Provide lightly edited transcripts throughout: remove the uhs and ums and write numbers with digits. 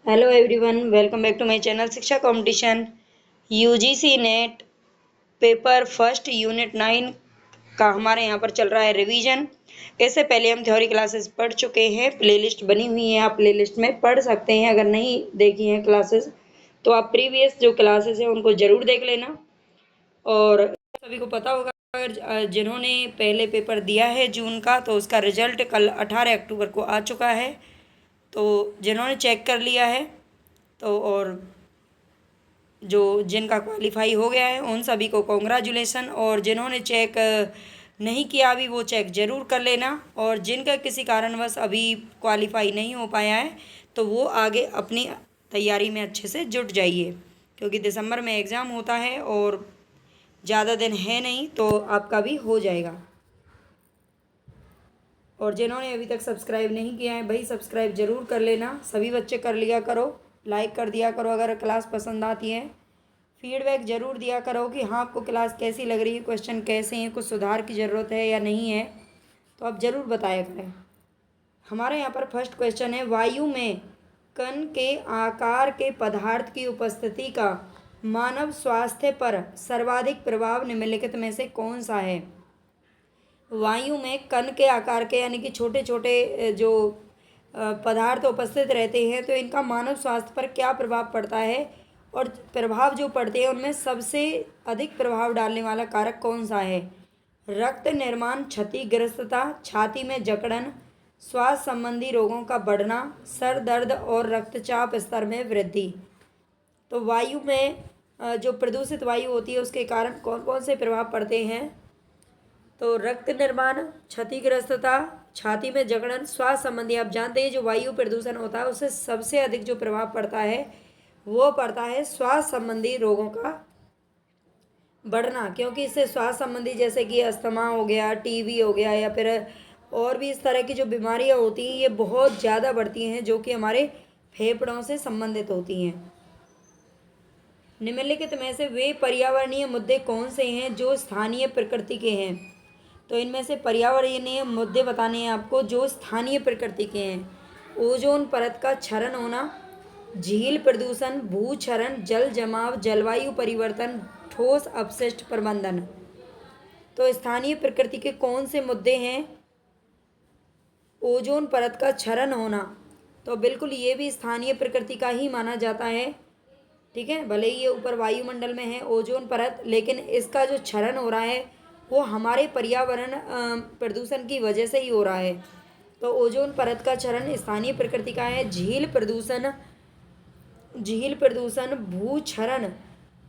Hello everyone, welcome back to my channel Shiksha competition. UGC NET paper first unit 9 का हमारे यहाँ पर चल रहा है रिवीजन। इससे पहले हम थ्योरी क्लासेस पढ़ चुके हैं, प्लेलिस्ट बनी हुई है, आप प्लेलिस्ट में पढ़ सकते हैं। अगर नहीं देखी हैं क्लासेस तो आप प्रीवियस जो क्लासेस हैं उनको ज़रूर देख लेना। और सभी को पता होगा, अगर जिन्होंने पहले पेपर दिया है जून का, तो उसका रिजल्ट कल 18 अक्टूबर को आ चुका है। तो जिन्होंने चेक कर लिया है तो और जो जिनका क्वालिफाई हो गया है उन सभी को कॉन्ग्रेचुलेसन। और जिन्होंने चेक नहीं किया अभी, वो चेक ज़रूर कर लेना। और जिनका किसी कारणवश अभी क्वालिफाई नहीं हो पाया है तो वो आगे अपनी तैयारी में अच्छे से जुट जाइए, क्योंकि दिसंबर में एग्ज़ाम होता है और ज़्यादा दिन है नहीं, तो आपका भी हो जाएगा। और जिन्होंने अभी तक सब्सक्राइब नहीं किया है भाई, सब्सक्राइब ज़रूर कर लेना। सभी बच्चे कर लिया करो, लाइक कर दिया करो अगर क्लास पसंद आती है। फीडबैक ज़रूर दिया करो कि हाँ आपको क्लास कैसी लग रही है, क्वेश्चन कैसे हैं, कुछ सुधार की ज़रूरत है या नहीं है, तो आप ज़रूर बताया करें। हमारे यहाँ पर फर्स्ट क्वेश्चन है, वायु में कण के आकार के पदार्थ की उपस्थिति का मानव स्वास्थ्य पर सर्वाधिक प्रभाव निम्नलिखित में से कौन सा है। वायु में कण के आकार के यानी कि छोटे छोटे जो पदार्थ उपस्थित रहते हैं, तो इनका मानव स्वास्थ्य पर क्या प्रभाव पड़ता है, और प्रभाव जो पड़ते हैं उनमें सबसे अधिक प्रभाव डालने वाला कारक कौन सा है। रक्त निर्माण क्षतिग्रस्तता, छाती में जकड़न, श्वास संबंधी रोगों का बढ़ना, सर दर्द और रक्तचाप स्तर में वृद्धि। तो वायु में जो प्रदूषित वायु होती है उसके कारण कौन कौन से प्रभाव पड़ते हैं। तो रक्त निर्माण, क्षतिग्रस्तता, छाती में जकड़न, श्वास संबंधी, आप जानते हैं जो वायु प्रदूषण होता है उससे सबसे अधिक जो प्रभाव पड़ता है वो पड़ता है श्वास संबंधी रोगों का बढ़ना, क्योंकि इससे श्वास संबंधी जैसे कि अस्थमा हो गया, टीबी हो गया, या फिर और भी इस तरह की जो बीमारियां होती हैं ये बहुत ज़्यादा बढ़ती हैं, जो कि हमारे फेफड़ों से संबंधित होती हैं। निम्नलिखित में से वे पर्यावरणीय मुद्दे कौन से हैं जो स्थानीय प्रकृति के हैं। तो इनमें से पर्यावरणीय मुद्दे बताने हैं आपको जो स्थानीय प्रकृति के हैं। ओजोन परत का क्षरण होना, झील प्रदूषण, भूक्षरण, जल जमाव, जलवायु परिवर्तन, ठोस अपशिष्ट प्रबंधन। तो स्थानीय प्रकृति के कौन से मुद्दे हैं। ओजोन परत का क्षरण होना, तो बिल्कुल ये भी स्थानीय प्रकृति का ही माना जाता है। ठीक है, भले ही ये ऊपर वायुमंडल में है ओजोन परत, लेकिन इसका जो क्षरण हो रहा है वो हमारे पर्यावरण प्रदूषण की वजह से ही हो रहा है। तो ओजोन परत का क्षरण स्थानीय प्रकृति का है। झील प्रदूषण, भूक्षरण,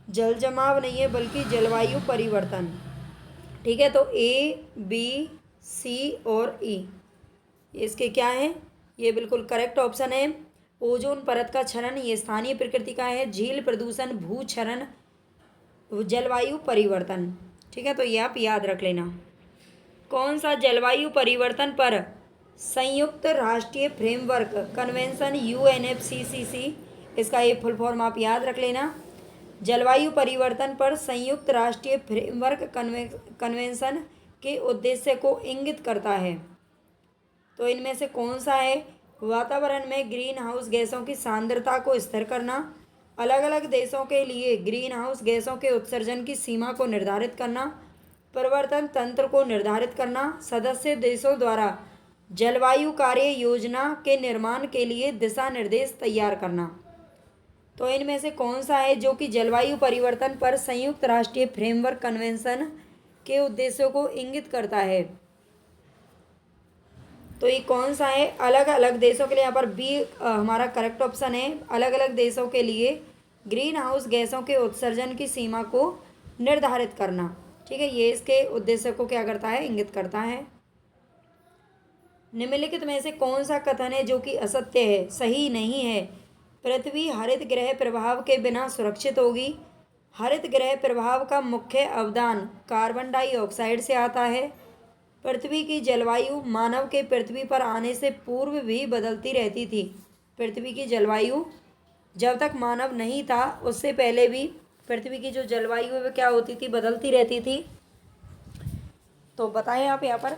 जल जमाव नहीं है बल्कि जलवायु परिवर्तन। ठीक है, तो ए, बी, सी और ई इसके क्या है, ये बिल्कुल करेक्ट ऑप्शन है। ओजोन परत का क्षरण ये स्थानीय प्रकृति का है। झील प्रदूषण, भूक्षरण, जलवायु परिवर्तन। ठीक है, तो ये आप याद रख लेना। कौन सा जलवायु परिवर्तन पर संयुक्त राष्ट्रीय फ्रेमवर्क कन्वेंशन UNFCCC, इसका ये फुल फॉर्म आप याद रख लेना। जलवायु परिवर्तन पर संयुक्त राष्ट्रीय फ्रेमवर्क कन्वेंशन के उद्देश्य को इंगित करता है। तो इनमें से कौन सा है। वातावरण में ग्रीन हाउस गैसों की सांद्रता को स्थिर करना, अलग अलग देशों के लिए ग्रीन हाउस गैसों के उत्सर्जन की सीमा को निर्धारित करना, परिवर्तन तंत्र को निर्धारित करना, सदस्य देशों द्वारा जलवायु कार्य योजना के निर्माण के लिए दिशा निर्देश तैयार करना। तो इनमें से कौन सा है जो कि जलवायु परिवर्तन पर संयुक्त राष्ट्रीय फ्रेमवर्क कन्वेंशन के उद्देश्यों को इंगित करता है। तो ये कौन सा है। अलग अलग देशों के लिए, यहाँ पर बी हमारा करेक्ट ऑप्शन है। अलग अलग देशों के लिए ग्रीन हाउस गैसों के उत्सर्जन की सीमा को निर्धारित करना। ठीक है, ये इसके उद्देश्य को क्या करता है, इंगित करता है। निम्नलिखित में से कौन सा कथन है जो कि असत्य है, सही नहीं है। पृथ्वी हरित गृह प्रभाव के बिना सुरक्षित होगी। हरित गृह प्रभाव का मुख्य अवदान कार्बन डाइऑक्साइड से आता है। पृथ्वी की जलवायु मानव के पृथ्वी पर आने से पूर्व भी बदलती रहती थी। पृथ्वी की जलवायु जब तक मानव नहीं था उससे पहले भी पृथ्वी की जो जलवायु है वह क्या होती थी, बदलती रहती थी। तो बताएं आप यहाँ पर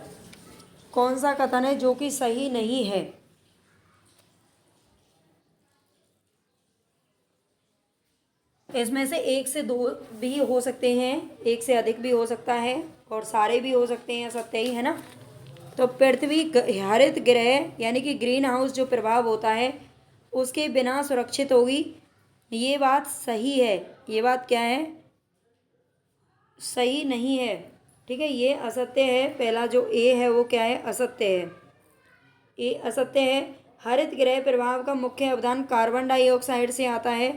कौन सा कथन है जो कि सही नहीं है। इसमें से एक से दो भी हो सकते हैं, एक से अधिक भी हो सकता है, और सारे भी हो सकते हैं, असत्य ही है ना। तो पृथ्वी हरित गृह यानी कि ग्रीन हाउस जो प्रभाव होता है उसके बिना सुरक्षित होगी, ये बात सही है। ये बात क्या है, सही नहीं है। ठीक है, ये असत्य है। पहला जो ए है वो क्या है, असत्य है। ए असत्य है। हरित गृह प्रभाव का मुख्य अवदान कार्बन डाइऑक्साइड से आता है,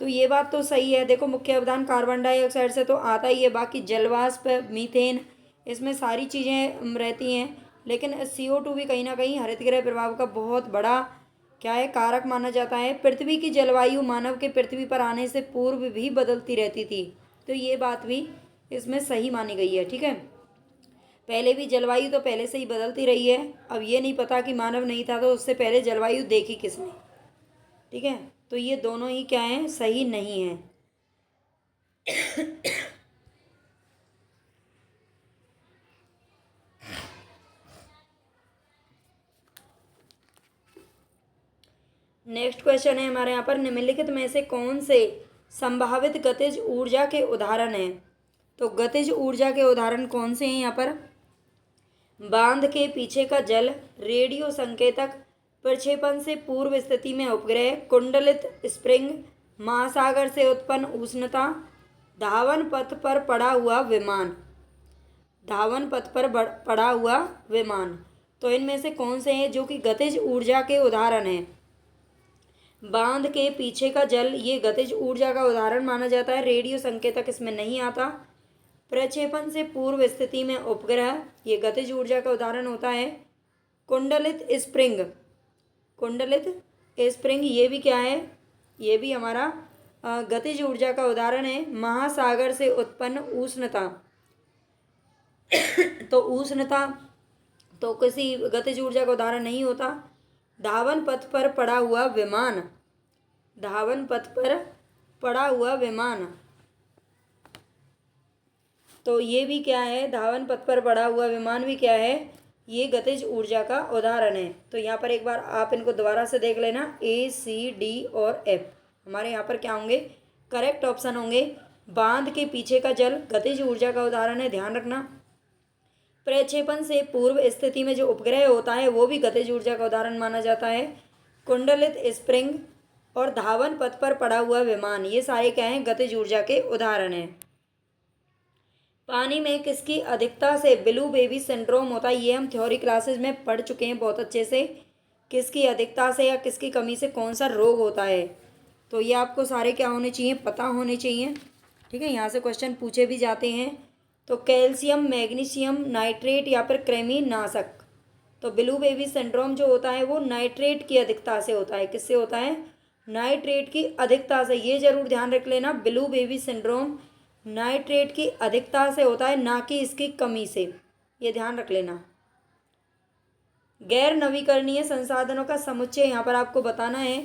तो ये बात तो सही है। देखो, मुख्य अवदान कार्बन डाइऑक्साइड से तो आता ही है, बाकी जलवाष्प, मीथेन, इसमें सारी चीज़ें रहती हैं। लेकिन CO2 भी कहीं ना कहीं हरितगृह प्रभाव का बहुत बड़ा क्या है, कारक माना जाता है। पृथ्वी की जलवायु मानव के पृथ्वी पर आने से पूर्व भी बदलती रहती थी, तो ये बात भी इसमें सही मानी गई है। ठीक है, पहले भी जलवायु तो पहले से ही बदलती रही है। अब ये नहीं पता कि मानव नहीं था तो उससे पहले जलवायु देखी किसने। ठीक है, तो ये दोनों ही क्या हैं, सही नहीं है। नेक्स्ट क्वेश्चन है हमारे यहाँ पर, निम्नलिखित में से कौन से संभावित गतिज ऊर्जा के उदाहरण हैं। तो गतिज ऊर्जा के उदाहरण कौन से हैं यहाँ पर, बांध के पीछे का जल, रेडियो संकेतक, प्रक्षेपण से पूर्व स्थिति में उपग्रह, कुंडलित स्प्रिंग, महासागर से उत्पन्न उष्णता, धावन पथ पर पड़ा हुआ विमान। धावन पथ पर पड़ा हुआ विमान, तो इनमें से कौन से हैं जो कि गतिज ऊर्जा के उदाहरण हैं। बांध के पीछे का जल, ये गतिज ऊर्जा का उदाहरण माना जाता है। रेडियो संकेतक इसमें नहीं आता। प्रक्षेपण से पूर्व स्थिति में उपग्रह, ये गतिज ऊर्जा का उदाहरण होता है। कुंडलित स्प्रिंग, कुंडलित स्प्रिंग ये भी क्या है, ये भी हमारा गतिज ऊर्जा का उदाहरण है। महासागर से उत्पन्न उष्णता, तो उष्णता तो किसी गतिज ऊर्जा का उदाहरण नहीं होता। धावन पथ पर पड़ा हुआ विमान, धावन पथ पर पड़ा हुआ विमान, तो ये भी क्या है, धावन पथ पर पड़ा हुआ विमान भी क्या है, ये गतिज ऊर्जा का उदाहरण है। तो यहाँ पर एक बार आप इनको दोबारा से देख लेना, A, C, D और F हमारे यहाँ पर क्या होंगे, करेक्ट ऑप्शन होंगे। बांध के पीछे का जल गतिज ऊर्जा का उदाहरण है, ध्यान रखना। प्रक्षेपण से पूर्व स्थिति में जो उपग्रह होता है वो भी गतिज ऊर्जा का उदाहरण माना जाता है। कुंडलित स्प्रिंग और धावन पथ पर पड़ा हुआ विमान, ये सारे क्या हैं, गतिज ऊर्जा के उदाहरण हैं। पानी में किसकी अधिकता से ब्लू बेबी सिंड्रोम होता है, ये हम थ्योरी क्लासेस में पढ़ चुके हैं बहुत अच्छे से। किसकी अधिकता से या किसकी कमी से कौन सा रोग होता है, तो ये आपको सारे क्या होने चाहिए, पता होने चाहिए। ठीक है, यहाँ से क्वेश्चन पूछे भी जाते हैं। तो कैल्शियम, मैग्नीशियम नाइट्रेट या फिर कृमिनाशक। तो ब्लू बेबी सिंड्रोम जो होता है वो नाइट्रेट की अधिकता से होता है। किससे होता है, नाइट्रेट की अधिकता से। ये जरूर ध्यान रख लेना, ब्लू बेबी सिंड्रोम नाइट्रेट की अधिकता से होता है, ना कि इसकी कमी से, ये ध्यान रख लेना। गैर नवीकरणीय संसाधनों का समुच्चय, यहाँ पर आपको बताना है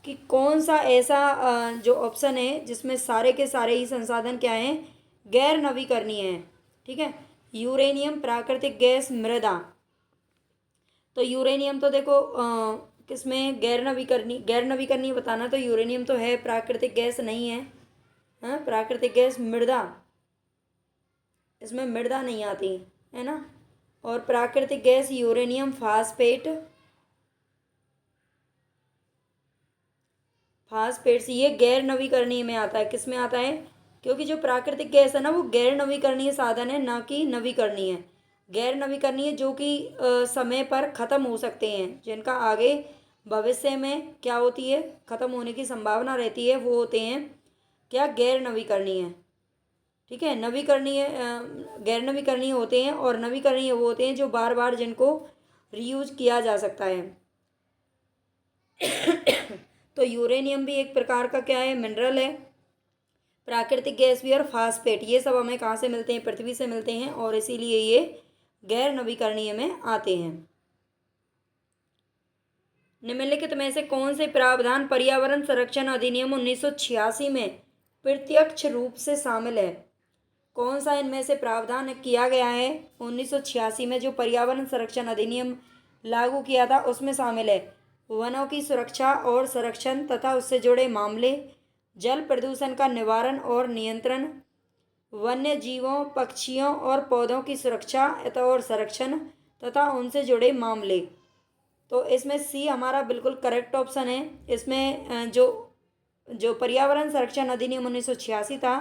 कि कौन सा ऐसा जो ऑप्शन है जिसमें सारे के सारे ही संसाधन क्या हैं, गैर नवीकरणीय हैं। ठीक है, यूरेनियम, प्राकृतिक गैस, मृदा। तो यूरेनियम तो देखो किसमें गैर नवीकरणीय बताना, तो यूरेनियम तो है, प्राकृतिक गैस नहीं है। हाँ, प्राकृतिक गैस, मृदा, इसमें मृदा नहीं आती है ना। और प्राकृतिक गैस यूरेनियम फास्फेट, फास्फेट से ये गैर नवीकरणीय में आता है। किस में आता है, क्योंकि जो प्राकृतिक गैस है ना वो गैर नवीकरणीय साधन है, ना कि नवीकरणीय। गैर नवीकरणीय जो कि समय पर ख़त्म हो सकते हैं, जिनका आगे भविष्य में क्या होती है, ख़त्म होने की संभावना रहती है, वो होते हैं क्या, गैर नवीकरणीय। ठीक है, नवीकरणीय गैर नवीकरणीय होते हैं, और नवीकरणीय वो होते हैं जो बार बार जिनको रीयूज किया जा सकता है। तो यूरेनियम भी एक प्रकार का क्या है, मिनरल है। प्राकृतिक गैस भी और फास्फेट, ये सब हमें कहाँ से मिलते हैं, पृथ्वी से मिलते हैं, और इसीलिए ये गैर नवीकरणीय में आते हैं। निम्नलिखित में से कौन से प्रावधान पर्यावरण संरक्षण अधिनियम 1986 में प्रत्यक्ष रूप से शामिल है। कौन सा इनमें से प्रावधान किया गया है 1986 में, जो पर्यावरण संरक्षण अधिनियम लागू किया था उसमें शामिल है। वनों की सुरक्षा और संरक्षण तथा उससे जुड़े मामले, जल प्रदूषण का निवारण और नियंत्रण, वन्य जीवों, पक्षियों और पौधों की सुरक्षा और संरक्षण तथा उनसे जुड़े मामले। तो इसमें सी हमारा बिल्कुल करेक्ट ऑप्शन है। इसमें जो जो पर्यावरण संरक्षण अधिनियम 1986 था,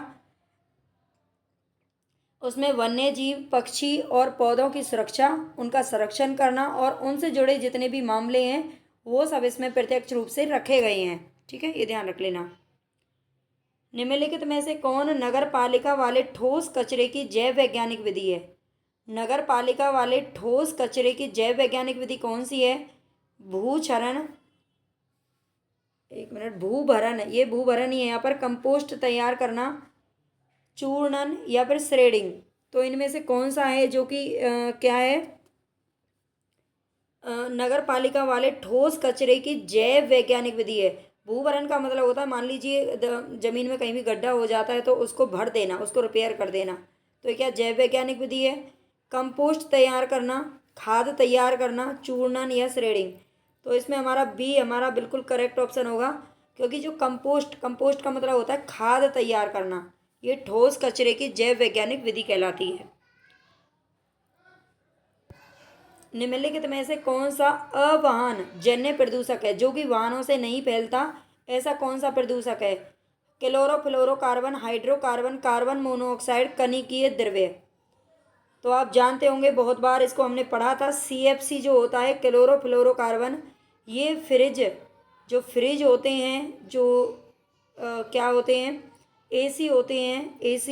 उसमें वन्य जीव, पक्षी और पौधों की सुरक्षा, उनका संरक्षण करना और उनसे जुड़े जितने भी मामले हैं वो सब इसमें प्रत्यक्ष रूप से रखे गए हैं। ठीक है, ये ध्यान रख लेना। निम्नलिखित में से कौन नगर पालिका वाले ठोस कचरे की जैव वैज्ञानिक विधि है? नगर पालिका वाले ठोस कचरे की जैव वैज्ञानिक विधि कौन सी है? भूक्षरण, एक मिनट, भूभरण, ये भूभरण ही है यहाँ पर, कंपोस्ट तैयार करना, चूर्णन या फिर श्रेडिंग। तो इनमें से कौन सा है जो कि क्या है? नगर पालिका वाले ठोस कचरे की जैव वैज्ञानिक विधि है। भूभरण का मतलब होता है, मान लीजिए जमीन में कहीं भी गड्ढा हो जाता है तो उसको भर देना, उसको रिपेयर कर देना। तो ये क्या जैव वैज्ञानिक विधि है? कंपोस्ट तैयार करना, खाद तैयार करना, चूर्णन या श्रेडिंग। तो इसमें हमारा बी हमारा बिल्कुल करेक्ट ऑप्शन होगा, क्योंकि जो कंपोस्ट का मतलब होता है खाद तैयार करना, ये ठोस कचरे की जैव वैज्ञानिक विधि कहलाती है। निम्नलिखित में से कौन सा अवाहन जन्य प्रदूषक है, जो कि वाहनों से नहीं फैलता? ऐसा कौन सा प्रदूषक है? क्लोरोफ्लोरोकार्बन, हाइड्रोकार्बन, कार्बन मोनोऑक्साइड, कनिकीय द्रव्य। तो आप जानते होंगे, बहुत बार इसको हमने पढ़ा था। CFC जो होता है, क्लोरोफ्लोरोकार्बन, ये जो फ्रिज होते हैं, जो क्या होते हैं, AC होते हैं, AC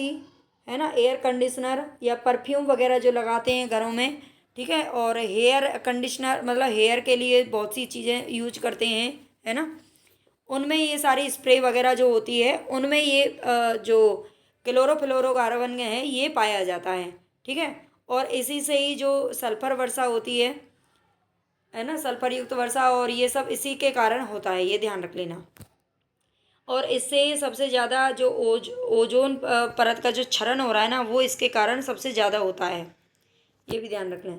है ना, एयर कंडीशनर या परफ्यूम वगैरह जो लगाते हैं घरों में, ठीक है, और हेयर कंडीशनर मतलब हेयर के लिए बहुत सी चीज़ें यूज करते हैं, है ना, उनमें ये सारी स्प्रे वगैरह जो होती है उनमें ये जो क्लोरोफ्लोरोकार्बन है ये पाया जाता है। ठीक है, और इसी से ही जो सल्फर वर्षा होती है ना, सल्फर युक्त वर्षा, और ये सब इसी के कारण होता है, ये ध्यान रख लेना। और इससे सबसे ज़्यादा जो ओजोन परत का जो क्षरण हो रहा है ना, वो इसके कारण सबसे ज़्यादा होता है, ये भी ध्यान रख लें।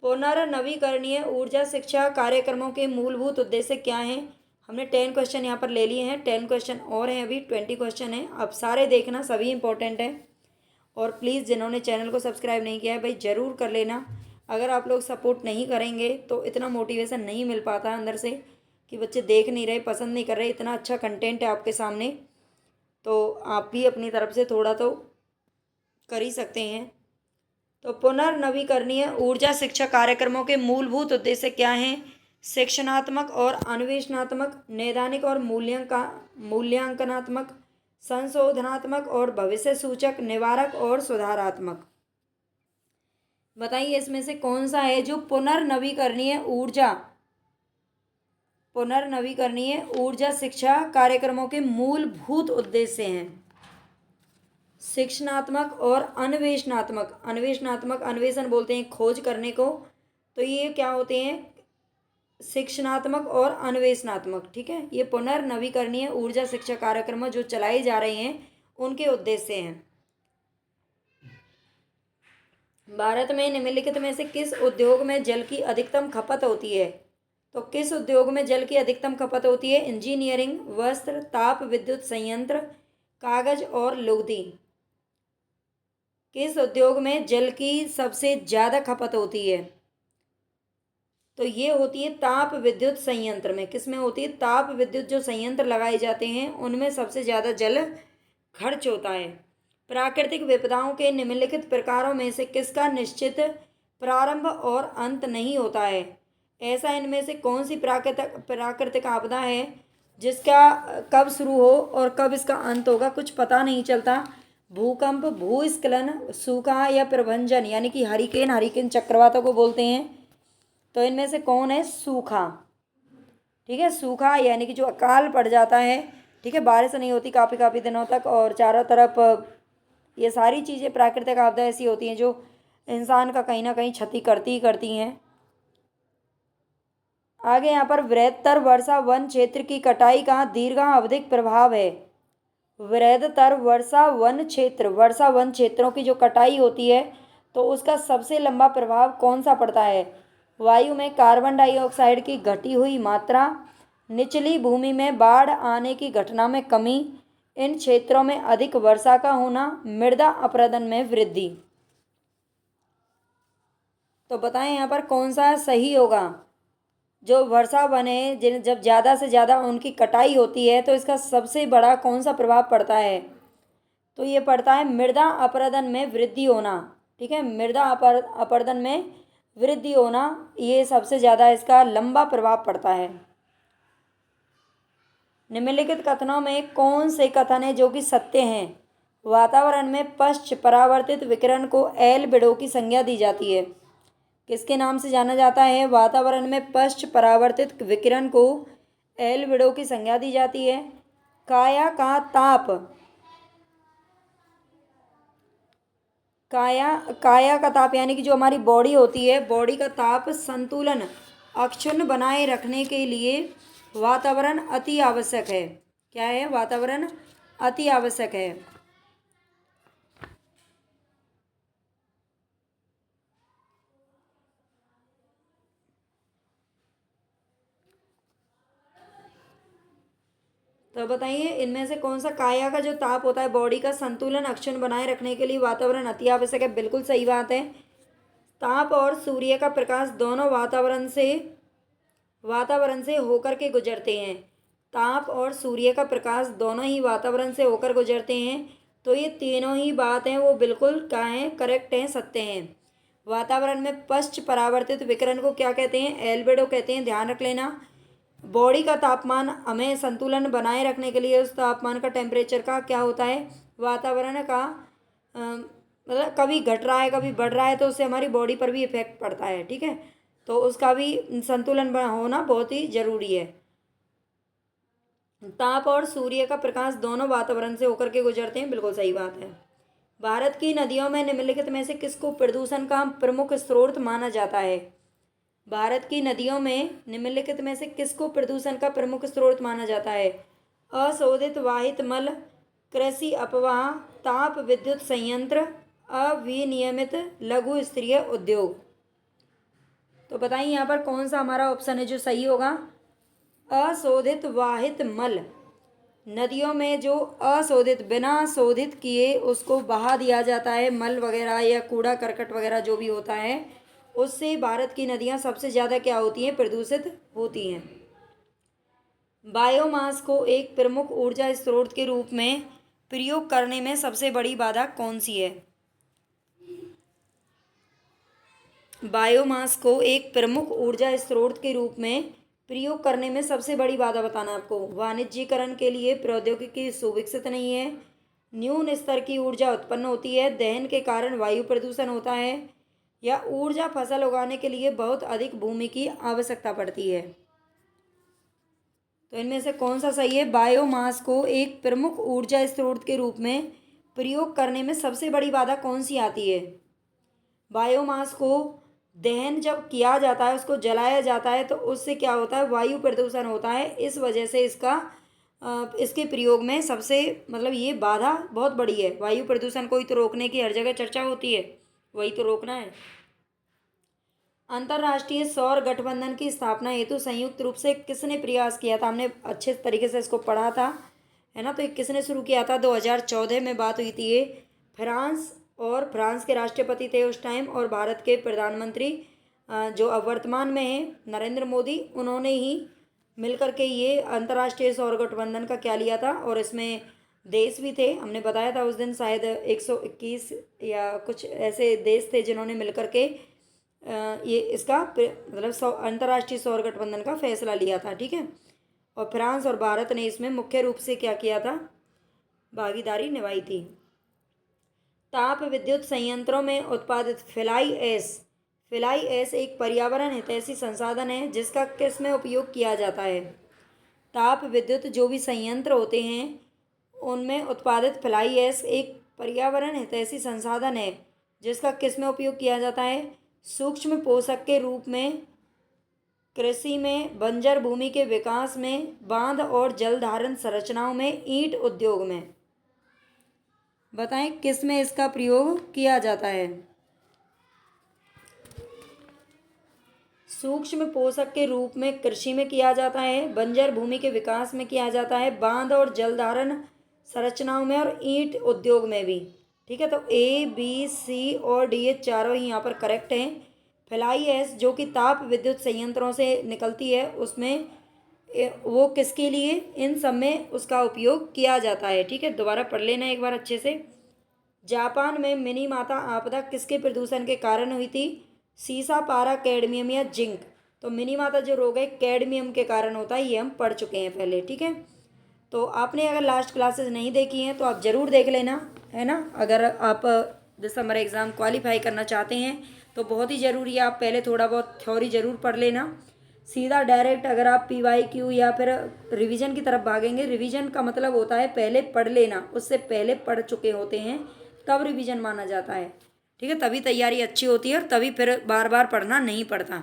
पुनर्नवीकरणीय ऊर्जा शिक्षा कार्यक्रमों के मूलभूत उद्देश्य क्या हैं? हमने 10 क्वेश्चन यहाँ पर ले लिए हैं, 10 क्वेश्चन और हैं, अभी 20 क्वेश्चन हैं। अब सारे देखना, सभी इंपॉर्टेंट हैं। और प्लीज़ जिन्होंने चैनल को सब्सक्राइब नहीं किया है भाई ज़रूर कर लेना। अगर आप लोग सपोर्ट नहीं करेंगे तो इतना मोटिवेशन नहीं मिल पाता अंदर से कि बच्चे देख नहीं रहे, पसंद नहीं कर रहे, इतना अच्छा कंटेंट है आपके सामने, तो आप भी अपनी तरफ से थोड़ा तो कर ही सकते हैं। तो पुनर्नवीकरणीय ऊर्जा शिक्षा कार्यक्रमों के मूलभूत उद्देश्य क्या हैं? शिक्षणात्मक और अन्वेषणात्मक, नैदानिक और मूल्यांकनात्मक, संशोधनात्मक और भविष्य सूचक, निवारक और सुधारात्मक। बताइए इसमें से कौन सा है जो पुनर्नवीकरणीय ऊर्जा शिक्षा कार्यक्रमों के मूलभूत उद्देश्य हैं? शिक्षणात्मक और अन्वेषणात्मक। अन्वेषण बोलते हैं खोज करने को, तो ये क्या होते हैं? शिक्षणात्मक और अन्वेषणात्मक। ठीक है, ये पुनर्नवीकरणीय ऊर्जा शिक्षा कार्यक्रम जो चलाए जा रहे हैं उनके उद्देश्य हैं। भारत में निम्नलिखित में से किस उद्योग में जल की अधिकतम खपत होती है? तो किस उद्योग में जल की अधिकतम खपत होती है? इंजीनियरिंग, वस्त्र, ताप विद्युत संयंत्र, कागज और लुगदी। किस उद्योग में जल की सबसे ज़्यादा खपत होती है? तो ये होती है ताप विद्युत संयंत्र में। किस में होती है? ताप विद्युत जो संयंत्र लगाए जाते हैं उनमें सबसे ज़्यादा जल खर्च होता है। प्राकृतिक विपदाओं के निम्नलिखित प्रकारों में से किसका निश्चित प्रारंभ और अंत नहीं होता है? ऐसा इनमें से कौन सी प्राकृतिक आपदा है जिसका कब शुरू हो और कब इसका अंत होगा कुछ पता नहीं चलता? भूकंप, भूस्खलन, सूखा या प्रभंजन, यानी कि हरिकेन चक्रवातों को बोलते हैं। तो इनमें से कौन है? सूखा। ठीक है, सूखा यानी कि जो अकाल पड़ जाता है, ठीक है, बारिश नहीं होती काफ़ी दिनों तक और चारों तरफ, ये सारी चीज़ें प्राकृतिक आपदा ऐसी होती हैं जो इंसान का कहीं ना कहीं क्षति करती हैं। आगे यहाँ पर वृहत्तर वर्षा वन क्षेत्र की कटाई का दीर्घावधिक प्रभाव है। वृहत्तर वर्षा वन क्षेत्रों की जो कटाई होती है तो उसका सबसे लंबा प्रभाव कौन सा पड़ता है? वायु में कार्बन डाइऑक्साइड की घटी हुई मात्रा, निचली भूमि में बाढ़ आने की घटना में कमी, इन क्षेत्रों में अधिक वर्षा का होना, मृदा अपरदन में वृद्धि। तो बताएं यहाँ पर कौन सा सही होगा। जो वर्षा बने जिन जब ज़्यादा से ज़्यादा उनकी कटाई होती है तो इसका सबसे बड़ा कौन सा प्रभाव पड़ता है। तो ये पड़ता है मृदा अपरदन में वृद्धि होना। ठीक है, मृदा अपरदन में वृद्धि होना, ये सबसे ज़्यादा इसका लंबा प्रभाव पड़ता है। निम्नलिखित कथनों में कौन से कथन है जो कि सत्य हैं। वातावरण में पश्च परावर्तित विकिरण को एल्बिडो की संज्ञा दी जाती है। किसके नाम से जाना जाता है। वातावरण में पश्च परावर्तित विकिरण को एल्बिडो की संज्ञा दी जाती है। काया का ताप, काया का ताप यानी कि जो हमारी बॉडी होती है, बॉडी का ताप संतुलन अक्षुण्ण बनाए रखने के लिए वातावरण अति आवश्यक है। क्या है, वातावरण अति आवश्यक है। तो बताइए इनमें से कौन सा काया का जो ताप होता है, बॉडी का संतुलन अक्षुण्ण बनाए रखने के लिए वातावरण अति आवश्यक है। बिल्कुल सही बात है। ताप और सूर्य का प्रकाश दोनों वातावरण से होकर के गुजरते हैं। ताप और सूर्य का प्रकाश दोनों ही वातावरण से होकर गुजरते हैं। तो ये तीनों ही बात हैं वो बिल्कुल क्या हैं, करेक्ट हैं, सत्य हैं। वातावरण में पश्च परावर्तित विकिरण को क्या कहते हैं, एल्बिडो कहते हैं, ध्यान रख लेना। बॉडी का तापमान हमें संतुलन बनाए रखने के लिए उस तापमान का, टेम्परेचर का क्या होता है, वातावरण का मतलब कभी घट रहा है कभी बढ़ रहा है तो उससे हमारी बॉडी पर भी इफेक्ट पड़ता है। ठीक है, तो उसका भी संतुलन होना बहुत ही जरूरी है। ताप और सूर्य का प्रकाश दोनों वातावरण से होकर के गुजरते हैं, बिल्कुल सही बात है। भारत की नदियों में निम्नलिखित में से किसको प्रदूषण का प्रमुख स्रोत माना जाता है। भारत की नदियों में निम्नलिखित में से किसको प्रदूषण का प्रमुख स्रोत माना जाता है। अशोधित वाहित मल, कृषि अपवाह, ताप विद्युत संयंत्र, अविनियमित लघु स्तरीय उद्योग। तो बताइए यहाँ पर कौन सा हमारा ऑप्शन है जो सही होगा। अशोधित वाहित मल, नदियों में जो अशोधित बिना शोधित किए उसको बहा दिया जाता है, मल वगैरह या कूड़ा करकट वगैरह जो भी होता है, उससे भारत की नदियाँ सबसे ज़्यादा क्या होती हैं, प्रदूषित होती हैं। बायोमास को एक प्रमुख ऊर्जा स्रोत के रूप में प्रयोग करने में सबसे बड़ी बाधा कौन सी है। बायोमास को एक प्रमुख ऊर्जा स्रोत के रूप में प्रयोग करने में सबसे बड़ी बाधा बताना आपको। वाणिज्यीकरण के लिए प्रौद्योगिकी सुविकसित नहीं है, न्यून स्तर की ऊर्जा उत्पन्न होती है, दहन के कारण वायु प्रदूषण होता है, या ऊर्जा फसल उगाने के लिए बहुत अधिक भूमि की आवश्यकता पड़ती है। तो इनमें से कौन सा सही है। बायोमास को एक प्रमुख ऊर्जा स्रोत के रूप में प्रयोग करने में सबसे बड़ी बाधा कौन सी आती है। बायोमास को दहन जब किया जाता है, उसको जलाया जाता है, तो उससे क्या होता है, वायु प्रदूषण होता है। इस वजह से इसके प्रयोग में सबसे मतलब ये बाधा बहुत बड़ी है। वायु प्रदूषण को ही तो रोकने की हर जगह चर्चा होती है, वही तो रोकना है। अंतर्राष्ट्रीय सौर गठबंधन की स्थापना हेतु संयुक्त रूप से किसने प्रयास किया था। हमने अच्छे तरीके से इसको पढ़ा था, है ना। तो ये किसने शुरू किया था, 2014 में बात हुई थी। ये फ्रांस के राष्ट्रपति थे उस टाइम, और भारत के प्रधानमंत्री जो अब वर्तमान में हैं नरेंद्र मोदी, उन्होंने ही मिलकर के ये अंतर्राष्ट्रीय सौर गठबंधन का क्या लिया था। और इसमें देश भी थे, हमने बताया था उस दिन, शायद 121 या कुछ ऐसे देश थे जिन्होंने मिलकर के ये इसका मतलब अंतर्राष्ट्रीय सौर गठबंधन का फैसला लिया था। ठीक है, और फ्रांस और भारत ने इसमें मुख्य रूप से क्या किया था, भागीदारी निभाई थी। ताप विद्युत संयंत्रों में उत्पादित फ्लाई ऐश एक पर्यावरण हितैषी संसाधन है जिसका किस में उपयोग किया जाता है। ताप विद्युत जो भी संयंत्र होते हैं उनमें उत्पादित फ्लाई ऐश एक पर्यावरण हितैषी संसाधन है जिसका किस में उपयोग किया जाता है। सूक्ष्म पोषक के रूप में, कृषि में, बंजर भूमि के विकास में, बांध और जल धारण संरचनाओं में, ईंट उद्योग में। बताएं किस में इसका प्रयोग किया जाता है। सूक्ष्म पोषक के रूप में कृषि में किया जाता है, बंजर भूमि के विकास में किया जाता है, बांध और जलधारण संरचनाओं में और ईंट उद्योग में भी। ठीक है, तो ए बी सी और डी ये चारों ही यहाँ पर करेक्ट हैं। फ्लाई ऐश जो कि ताप विद्युत संयंत्रों से निकलती है, उसमें वो किसके लिए, इन सब में उसका उपयोग किया जाता है। ठीक है, दोबारा पढ़ लेना एक बार अच्छे से। जापान में मिनीमाता आपदा किसके प्रदूषण के कारण हुई थी? सीसा, पारा, कैडमियम या जिंक। तो मिनीमाता जो रोग है कैडमियम के कारण होता है, ये हम पढ़ चुके हैं पहले। ठीक है, तो आपने अगर लास्ट क्लासेस नहीं देखी हैं तो आप ज़रूर देख लेना, है ना। अगर आप दिसंबर एग्ज़ाम क्वालिफाई करना चाहते हैं तो बहुत ही ज़रूरी है आप पहले थोड़ा बहुत थ्योरी ज़रूर पढ़ लेना। सीधा डायरेक्ट अगर आप PYQ या फिर रिवीजन की तरफ भागेंगे, रिवीजन का मतलब होता है पहले पढ़ लेना, उससे पहले पढ़ चुके होते हैं तब रिवीजन माना जाता है। ठीक है, तभी तैयारी अच्छी होती है और तभी फिर बार बार पढ़ना नहीं पड़ता।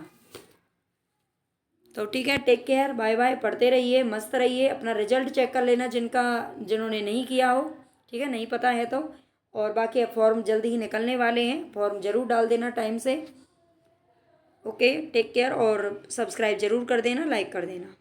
तो ठीक है, टेक केयर, बाय बाय, पढ़ते रहिए, मस्त रहिए, अपना रिजल्ट चेक कर लेना जिन्होंने नहीं किया हो। ठीक है, नहीं पता है तो। और बाकी फॉर्म जल्दी ही निकलने वाले हैं, फॉर्म ज़रूर डाल देना टाइम से। ओके, टेक केयर और सब्सक्राइब ज़रूर कर देना, लाइक कर देना।